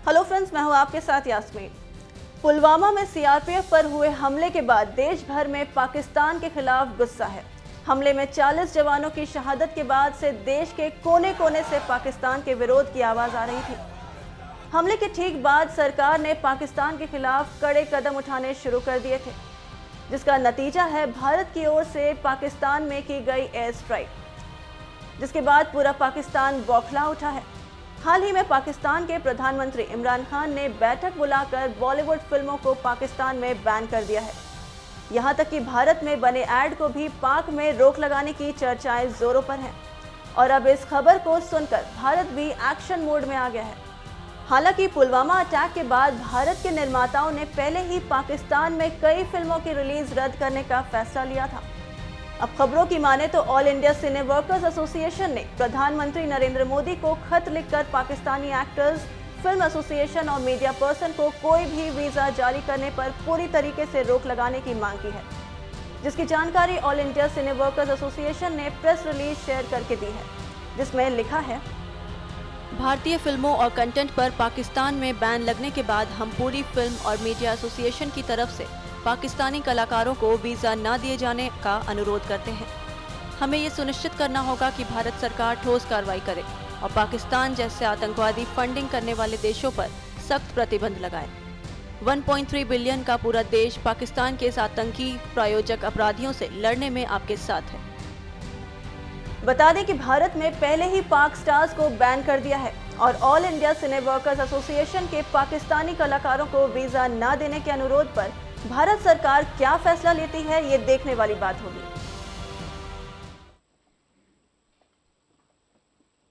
Hello friends, मैं हूं आपके साथ यास्मीन। पुलवामा में सीआरपीएफ पर हुए हमले के बाद देश भर में पाकिस्तान के खिलाफ गुस्सा है। हमले में 40 जवानों की शहादत के बाद से देश के कोने कोने से पाकिस्तान के विरोध की आवाज आ रही थी। हमले के ठीक बाद सरकार ने पाकिस्तान के खिलाफ कड़े कदम उठाने शुरू कर दिए थे, जिसका नतीजा है भारत की ओर से पाकिस्तान में की गई एयर स्ट्राइक, जिसके बाद पूरा पाकिस्तान बौखला उठा है। हाल ही में पाकिस्तान के प्रधानमंत्री इमरान खान ने बैठक बुलाकर बॉलीवुड फिल्मों को पाकिस्तान में बैन कर दिया है। यहां तक कि भारत में बने ऐड को भी पाक में रोक लगाने की चर्चाएं जोरों पर हैं और अब इस खबर को सुनकर भारत भी एक्शन मोड में आ गया है। हालांकि पुलवामा अटैक के बाद भारत के निर्माताओं ने पहले ही पाकिस्तान में कई फिल्मों की रिलीज रद्द करने का फैसला लिया था। अब खबरों की माने तो ऑल इंडिया सिने वर्कर्स एसोसिएशन ने प्रधानमंत्री नरेंद्र मोदी को खत लिखकर पाकिस्तानी एक्टर्स, फिल्म एसोसिएशन और मीडिया पर्सन को कोई भी वीजा जारी करने पर पूरी तरीके से रोक लगाने की मांग की है, जिसकी जानकारी ऑल इंडिया सिने वर्कर्स एसोसिएशन ने प्रेस रिलीज शेयर करके दी है, जिसमें लिखा है, भारतीय फिल्मों और कंटेंट पर पाकिस्तान में बैन लगने के बाद हम पूरी फिल्म और मीडिया एसोसिएशन की तरफ से पाकिस्तानी कलाकारों को वीज़ा न दिए जाने का अनुरोध करते हैं। हमें ये सुनिश्चित करना होगा कि भारत सरकार ठोस कार्रवाई करे और पाकिस्तान जैसे आतंकवादी फंडिंग करने वाले देशों पर सख्त प्रतिबंध लगाए। 1.3 बिलियन का पूरा देश पाकिस्तान के इस आतंकी प्रायोजक अपराधियों से लड़ने में आपके साथ है। बता दें कि भारत में पहले ही पाक स्टार्स को बैन कर दिया है और ऑल इंडिया सिने वर्कर्स एसोसिएशन के पाकिस्तानी कलाकारों को वीज़ा न देने के अनुरोध पर भारत सरकार क्या फैसला लेती है, ये देखने वाली बात होगी।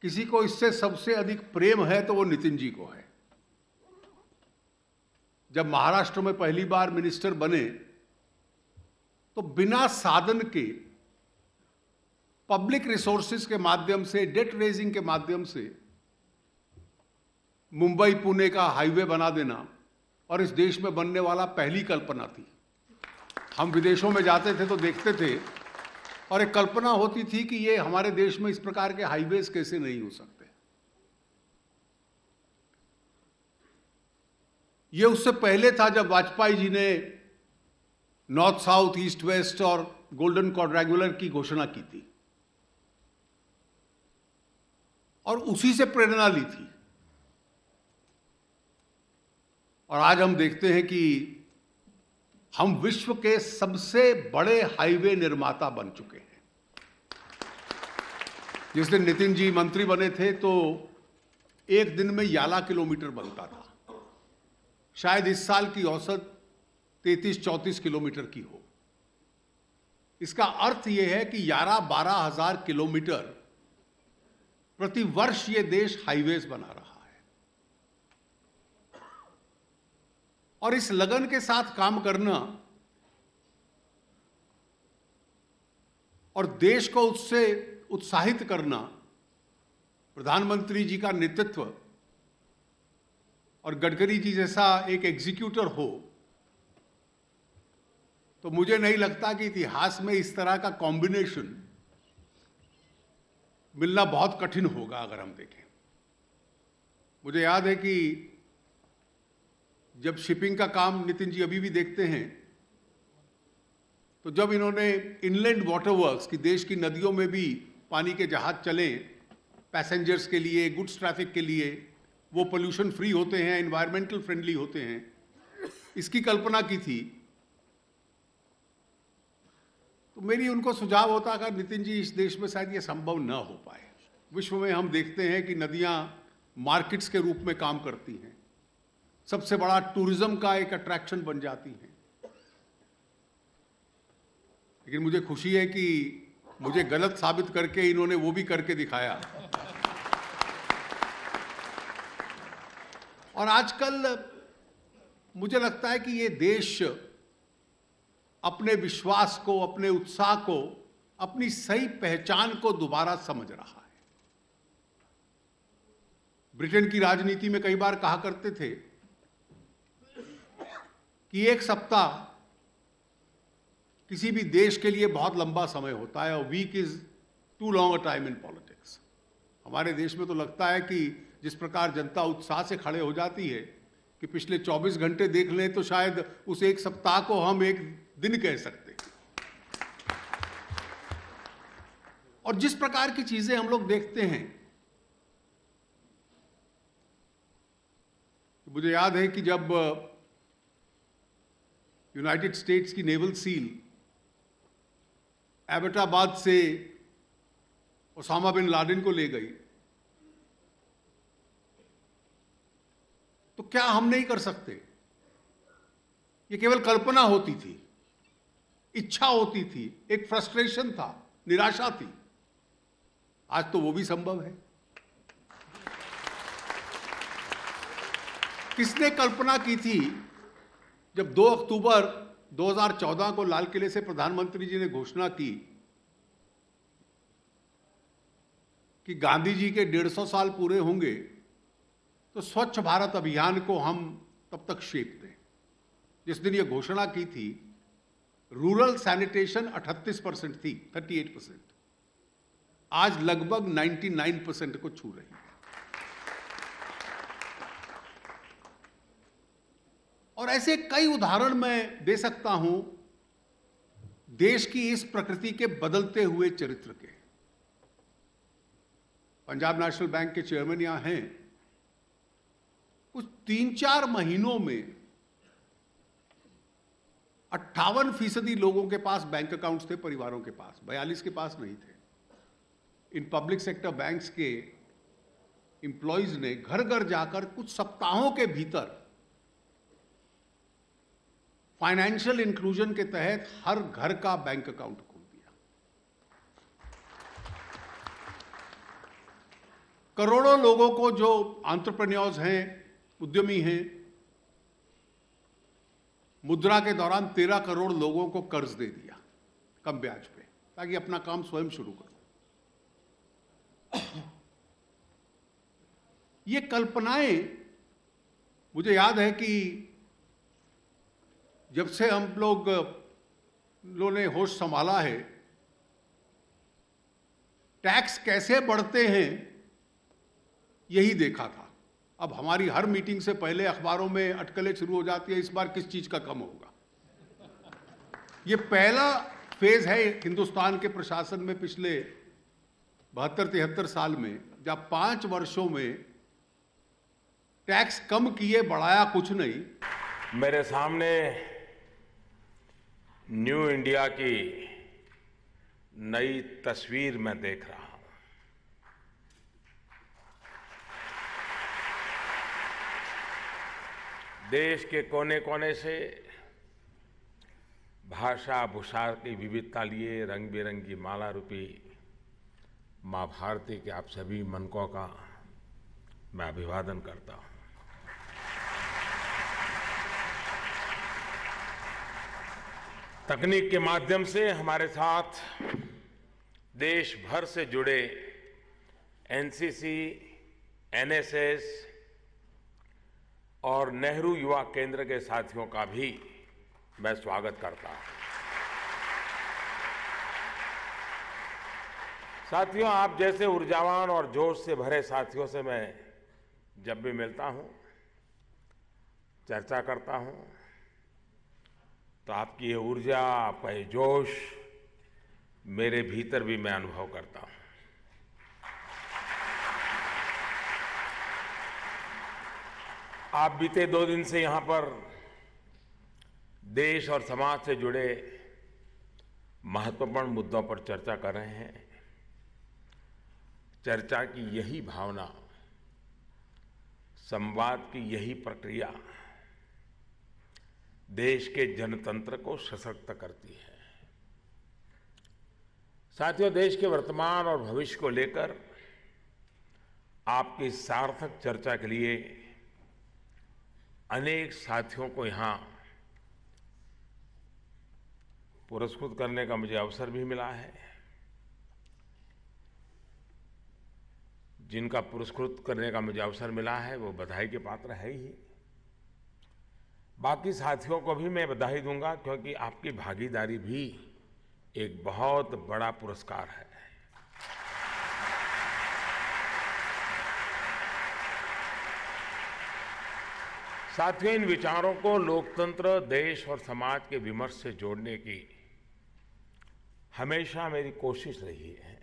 किसी को इससे सबसे अधिक प्रेम है तो वो नितिन जी को है। जब महाराष्ट्र में पहली बार मिनिस्टर बने तो बिना साधन के पब्लिक रिसोर्सेज के माध्यम से, डेट रेजिंग के माध्यम से मुंबई पुणे का हाईवे बना देना और इस देश में बनने वाला पहली कल्पना थी। हम विदेशों में जाते थे तो देखते थे और एक कल्पना होती थी कि ये हमारे देश में इस प्रकार के हाईवेज कैसे नहीं हो सकते। ये उससे पहले था जब वाजपेयी जी ने नॉर्थ साउथ, ईस्ट वेस्ट और गोल्डन क्वाड्रेंगुलर की घोषणा की थी और उसी से प्रेरणा ली थी। और आज हम देखते हैं कि हम विश्व के सबसे बड़े हाईवे निर्माता बन चुके हैं। जिस दिन नितिन जी मंत्री बने थे तो एक दिन में 11 किलोमीटर बनता था। शायद इस साल की औसत 33-34 किलोमीटर की हो। इसका अर्थ यह है कि 11-12 हजार किलोमीटर प्रति वर्ष ये देश हाईवेज बना रहा है। और इस लगन के साथ काम करना और देश को उससे उत्साहित करना, प्रधानमंत्री जी का नेतृत्व और गडकरी जी जैसा एक एग्जीक्यूटर हो, तो मुझे नहीं लगता कि इतिहास में इस तरह का कॉम्बिनेशन मिलना बहुत कठिन होगा। अगर हम देखें, मुझे याद है कि जब शिपिंग का काम नितिन जी अभी भी देखते हैं, तो जब इन्होंने इनलैंड वाटर वर्क्स की देश की नदियों में भी पानी के जहाज चले पैसेंजर्स के लिए, गुड्स ट्रैफिक के लिए, वो पोल्यूशन फ्री होते हैं, एनवायरमेंटल फ्रेंडली होते हैं, इसकी कल्पना की थी। तो मेरी उनको सुझाव होता कि नितिन जी, इस देश में शायद ये संभव न हो पाए। विश्व में हम देखते हैं कि नदियां मार्केट्स के रूप में काम करती हैं, सबसे बड़ा टूरिज्म का एक अट्रैक्शन बन जाती है। लेकिन मुझे खुशी है कि मुझे गलत साबित करके इन्होंने वो भी करके दिखाया। और आजकल मुझे लगता है कि ये देश अपने विश्वास को, अपने उत्साह को, अपनी सही पहचान को दोबारा समझ रहा है। ब्रिटेन की राजनीति में कई बार कहा करते थे कि एक सप्ताह किसी भी देश के लिए बहुत लंबा समय होता है और week is too long a time in politics. हमारे देश में तो लगता है कि जिस प्रकार जनता उत्साह से खड़े हो जाती है कि पिछले 24 घंटे देख लें तो शायद उस एक सप्ताह को हम एक दिन कह सकते हैं। और जिस प्रकार की चीजें हम लोग देखते हैं, मुझे याद है कि जब यूनाइटेड स्टेट्स की नेवल सील एबटाबाद से ओसामा बिन लादेन को ले गई, तो क्या हम नहीं कर सकते? ये केवल कल्पना होती थी, इच्छा होती थी, एक फ्रस्ट्रेशन था, निराशा थी। आज तो वो भी संभव है। किसने कल्पना की थी जब 2 अक्टूबर 2014 को लाल किले से प्रधानमंत्री जी ने घोषणा की कि गांधी जी के 150 साल पूरे होंगे तो स्वच्छ भारत अभियान को हम तब तक शेप दें। जिस दिन ये घोषणा की थी, रूरल सैनिटेशन 38% थी, 38%। आज लगभग 99% को छू रही है। और ऐसे कई उदाहरण मैं दे सकता हूं देश की इस प्रकृति के बदलते हुए चरित्र के। पंजाब नेशनल बैंक के चेयरमैन यहां हैं। कुछ 3-4 महीनों में 58% लोगों के पास बैंक अकाउंट्स थे, परिवारों के पास 42 के पास नहीं थे। इन पब्लिक सेक्टर बैंक्स के एम्प्लॉइज ने घर घर जाकर कुछ सप्ताहों के भीतर फाइनेंशियल इंक्लूजन के तहत हर घर का बैंक अकाउंट खोल दिया। करोड़ों लोगों को जो एंटरप्रेन्योर्स हैं, उद्यमी हैं, मुद्रा के दौरान 13 करोड़ लोगों को कर्ज दे दिया कम ब्याज पे, ताकि अपना काम स्वयं शुरू करो। ये कल्पनाएं, मुझे याद है कि जब से हम लोगों ने होश संभाला है, टैक्स कैसे बढ़ते हैं यही देखा था। अब हमारी हर मीटिंग से पहले अखबारों में अटकलें शुरू हो जाती है, इस बार किस चीज का कम होगा। ये पहला फेज है हिंदुस्तान के प्रशासन में पिछले 72-73 साल में, जब 5 वर्षों में टैक्स कम किए, बढ़ाया कुछ नहीं। मेरे सामने न्यू इंडिया की नई तस्वीर मैं देख रहा हूं। देश के कोने कोने से भाषा भूषा की विविधता लिए रंग बिरंगी माला रूपी मां भारती के आप सभी मनकों का मैं अभिवादन करता हूं। तकनीक के माध्यम से हमारे साथ देश भर से जुड़े एनसीसी, एनएसएस और नेहरू युवा केंद्र के साथियों का भी मैं स्वागत करता हूं। साथियों, आप जैसे ऊर्जावान और जोश से भरे साथियों से मैं जब भी मिलता हूं, चर्चा करता हूं, तो आपकी ये ऊर्जा, आपका ये जोश मेरे भीतर भी मैं अनुभव करता हूं। आप बीते 2 दिन से यहां पर देश और समाज से जुड़े महत्वपूर्ण मुद्दों पर चर्चा कर रहे हैं। चर्चा की यही भावना, संवाद की यही प्रक्रिया देश के जनतंत्र को सशक्त करती है। साथियों, देश के वर्तमान और भविष्य को लेकर आपकी सार्थक चर्चा के लिए अनेक साथियों को यहां पुरस्कृत करने का मुझे अवसर भी मिला है। जिनका पुरस्कृत करने का मुझे अवसर मिला है वो बधाई के पात्र है ही। बाकी साथियों को भी मैं बधाई दूंगा, क्योंकि आपकी भागीदारी भी एक बहुत बड़ा पुरस्कार है। साथियों, इन विचारों को लोकतंत्र, देश और समाज के विमर्श से जोड़ने की हमेशा मेरी कोशिश रही है।